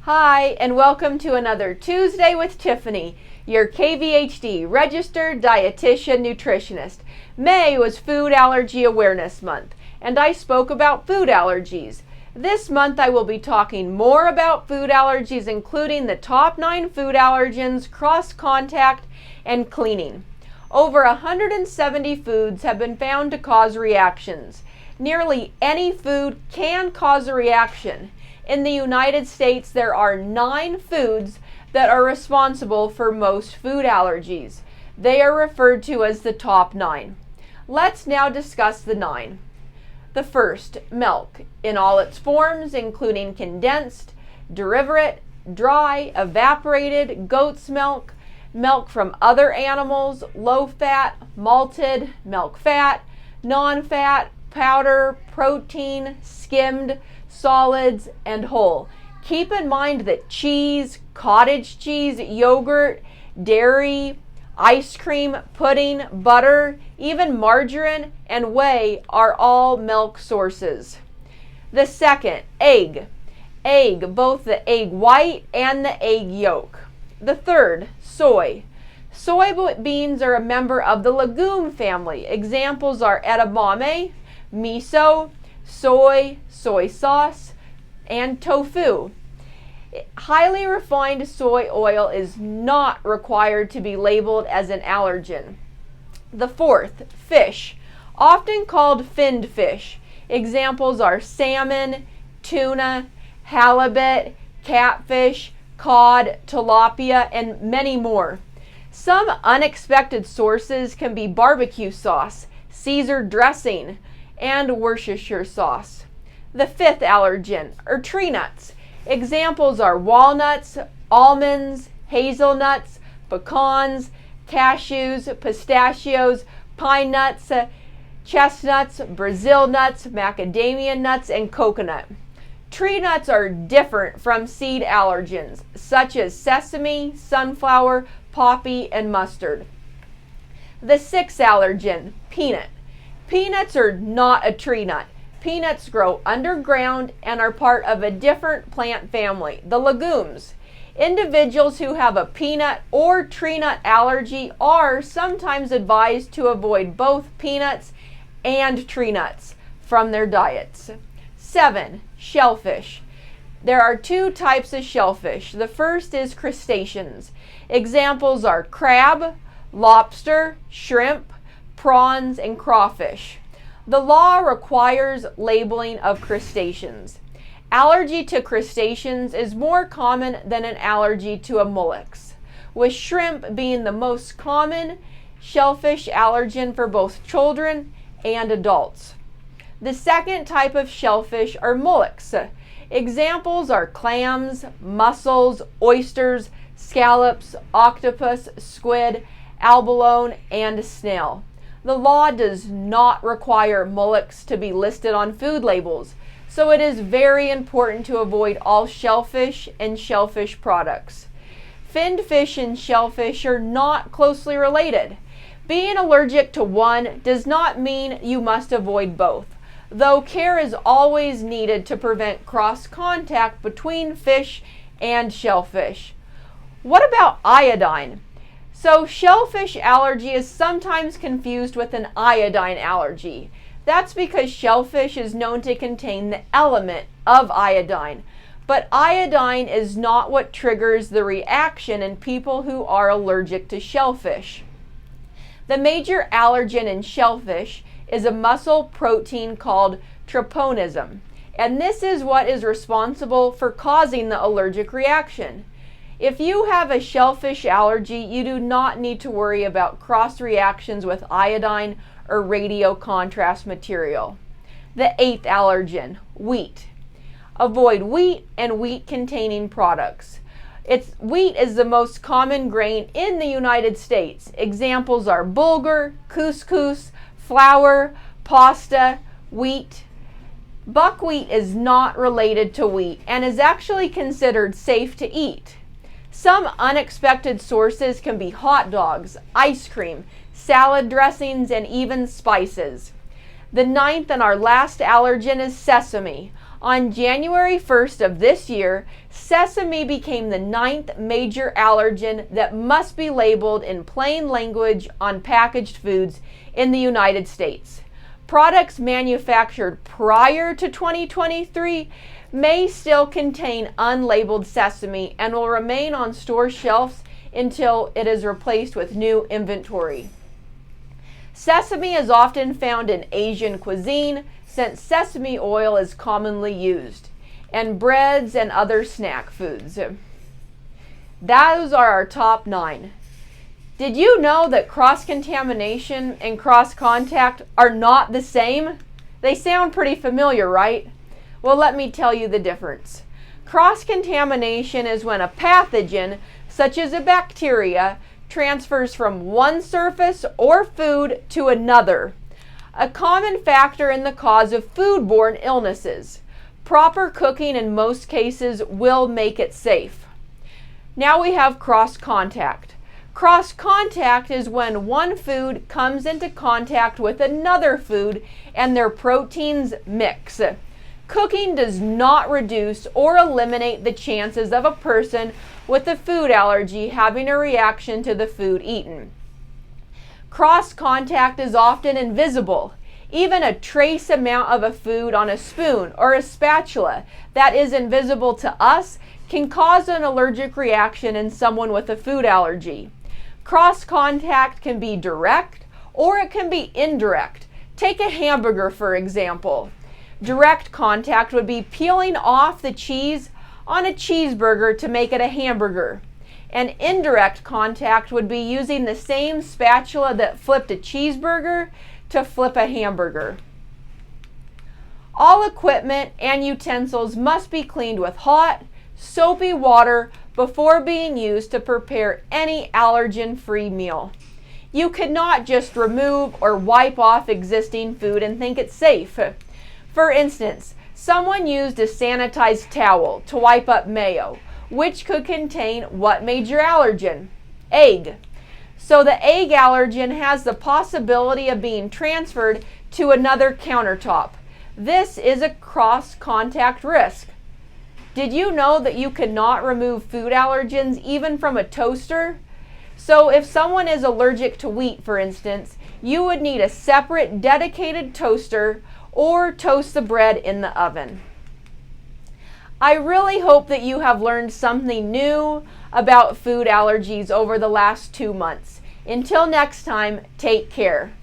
Hi, and welcome to another Tuesday with Tiffany, your KVHD registered dietitian nutritionist. May was Food Allergy Awareness Month, and I spoke about food allergies. This month I will be talking more about food allergies, including the top 9 food allergens, cross-contact, and cleaning. Over 170 foods have been found to cause reactions. Nearly any food can cause a reaction. In the United States, there are 9 foods that are responsible for most food allergies. They are referred to as the top 9. Let's now discuss the 9. The first, milk, in all its forms, including condensed, derivative, dry, evaporated, goat's milk, milk from other animals, low-fat, malted, milk fat, non-fat, powder, protein, skimmed, solids, and whole. Keep in mind that cheese, cottage cheese, yogurt, dairy, ice cream, pudding, butter, even margarine, and whey are all milk sources. The second, egg. Egg, both the egg white and the egg yolk. The third, soy. Soybeans are a member of the legume family. Examples are edamame, miso, soy sauce, and tofu. Highly refined soy oil is not required to be labeled as an allergen. The fourth, fish, often called finned fish. Examples are salmon, tuna, halibut, catfish, cod, tilapia, and many more. Some unexpected sources can be barbecue sauce, Caesar dressing, and Worcestershire sauce. The fifth allergen are tree nuts. Examples are walnuts, almonds, hazelnuts, pecans, cashews, pistachios, pine nuts, chestnuts, Brazil nuts, macadamia nuts, and coconut. Tree nuts are different from seed allergens, such as sesame, sunflower, poppy, and mustard. The sixth allergen, peanut. Peanuts are not a tree nut. Peanuts grow underground and are part of a different plant family, the legumes. Individuals who have a peanut or tree nut allergy are sometimes advised to avoid both peanuts and tree nuts from their diets. 7. Shellfish. There are 2 types of shellfish. The first is crustaceans. Examples are crab, lobster, shrimp, prawns, and crawfish. The law requires labeling of crustaceans. Allergy to crustaceans is more common than an allergy to a mollusc, with shrimp being the most common shellfish allergen for both children and adults. The second type of shellfish are mollusks. Examples are clams, mussels, oysters, scallops, octopus, squid, abalone, and snail. The law does not require mollusks to be listed on food labels, so it is very important to avoid all shellfish and shellfish products. Finned fish and shellfish are not closely related. Being allergic to one does not mean you must avoid both, though care is always needed to prevent cross-contact between fish and shellfish. What about iodine? So shellfish allergy is sometimes confused with an iodine allergy. That's because shellfish is known to contain the element of iodine. But iodine is not what triggers the reaction in people who are allergic to shellfish. The major allergen in shellfish is a muscle protein called tryptonism, and this is what is responsible for causing the allergic reaction. If you have a shellfish allergy, you do not need to worry about cross reactions with iodine or radio contrast material. The 8th allergen, wheat. Avoid wheat and wheat-containing products. Wheat is the most common grain in the United States. Examples are bulgur, couscous, flour, pasta, wheat. Buckwheat is not related to wheat and is actually considered safe to eat. Some unexpected sources can be hot dogs, ice cream, salad dressings, and even spices. The 9th and our last allergen is sesame. On January 1st of this year, sesame became the 9th major allergen that must be labeled in plain language on packaged foods in the United States. Products manufactured prior to 2023 may still contain unlabeled sesame and will remain on store shelves until it is replaced with new inventory. Sesame is often found in Asian cuisine, since sesame oil is commonly used, and breads and other snack foods. Those are our top 9. Did you know that cross-contamination and cross-contact are not the same? They sound pretty familiar, right? Well, let me tell you the difference. Cross-contamination is when a pathogen, such as a bacteria, transfers from one surface or food to another. A common factor in the cause of foodborne illnesses. Proper cooking in most cases will make it safe. Now we have cross-contact. Cross-contact is when one food comes into contact with another food and their proteins mix. Cooking does not reduce or eliminate the chances of a person with a food allergy having a reaction to the food eaten. Cross-contact is often invisible. Even a trace amount of a food on a spoon or a spatula that is invisible to us can cause an allergic reaction in someone with a food allergy. Cross-contact can be direct or it can be indirect. Take a hamburger, for example. Direct contact would be peeling off the cheese on a cheeseburger to make it a hamburger. And indirect contact would be using the same spatula that flipped a cheeseburger to flip a hamburger. All equipment and utensils must be cleaned with hot, soapy water before being used to prepare any allergen-free meal. You cannot just remove or wipe off existing food and think it's safe. For instance, someone used a sanitized towel to wipe up mayo, which could contain what major allergen? Egg. So the egg allergen has the possibility of being transferred to another countertop. This is a cross-contact risk. Did you know that you cannot remove food allergens even from a toaster? So if someone is allergic to wheat, for instance, you would need a separate dedicated toaster or toast the bread in the oven. I really hope that you have learned something new about food allergies over the last 2 months. Until next time, take care.